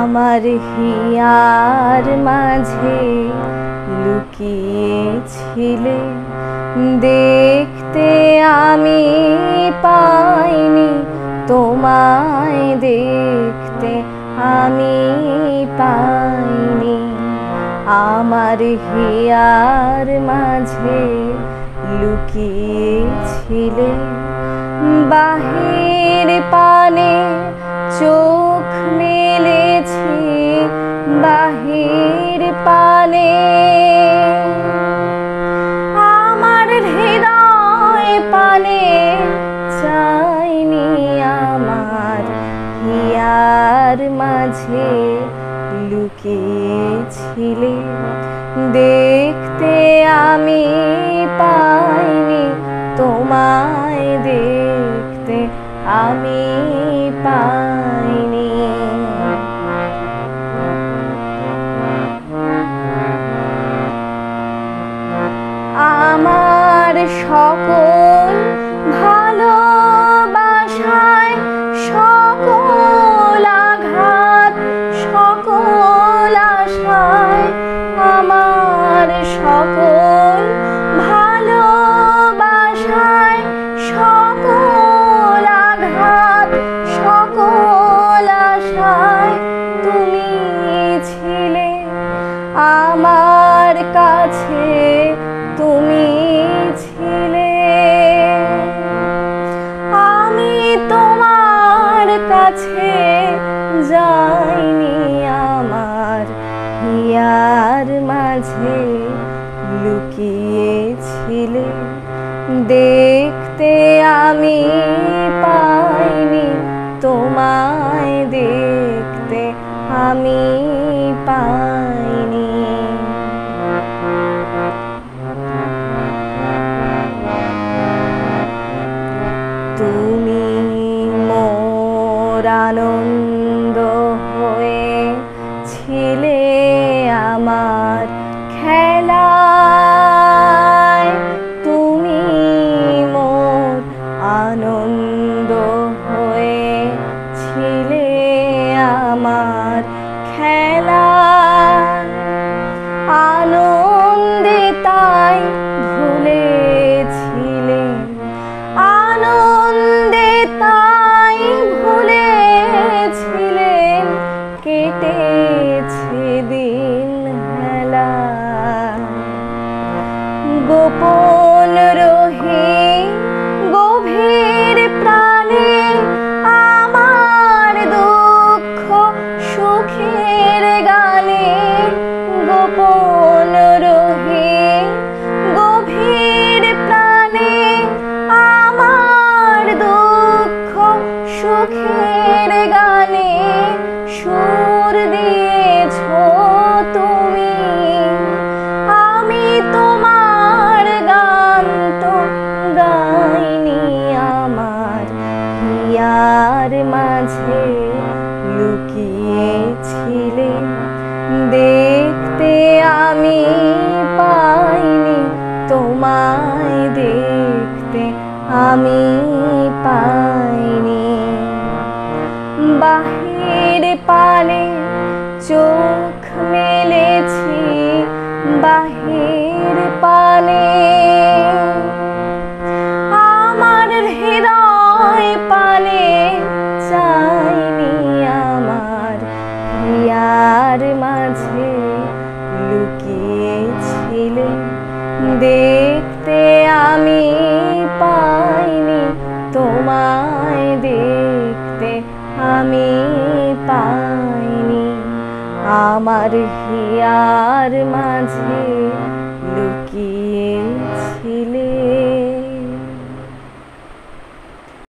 আমার হিয়ার মাঝে লুকিয়েছিলে, দেখতে আমি পাইনি তোমায়, দেখতে আমি পাইনি। আমার হিয়ার মাঝে লুকিয়েছিলে, বাহির পানে চোখ মেলেছি, বাহির পানে আমার হৃদয় পানে চাইনি। আমার হিয়ার মাঝে লুকিয়েছিলে, দেখতে আমি পাইনি তোমায়, দেখতে আমি পাইনি। আমার সকল ভালোবাসায় সকল আঘাত, সকল আশায় আমার সকল ভালোবাসায় সকল আঘাত, সকল আশায় তুমি ছিলে আমার কাছে, তুমি ছিলে। আমি তোমার কাছে যাইনি, আমার হিয়ার মাঝে লুকিয়েছিলে, দেখতে আমি পাইনি তোমায়, দেখতে আমি পাইনি। তুমি মোর আনন্দ হয়ে ছিলে আমার খেলায়, তুমি মোর আনন্দ হয়ে ছিলে আমার খেলায়। আনন্দে তাই ভুলেছিলে, আনন্দে তাই ভুলেছিলেন, কেটেছে দিন হেলা। গোপন রহি গভীর প্রাণে আমার দুঃখ সুখের গানে, গোপন রহি গভীর প্রাণে আমার দুঃখ সুখের গানে সুর দিয়েছ তুমি। আমি তোমার গান তো গাইনি, আমার হিয়ার মাঝে লুকিয়েছিলে, দেখতে আমি পাইনি তোমায়, দেখতে আমি পাইনি। বাহির পানে চোখ মেলেছি, বাহির পানে আমার হৃদয় পানে চাইনি। আমার হিয়ার মাঝে লুকিয়েছিলে, দেখতে আমি পাইনি তোমায়, দেখতে আমি পাইনি। আমার হিয়ার মাঝে লুকিয়ে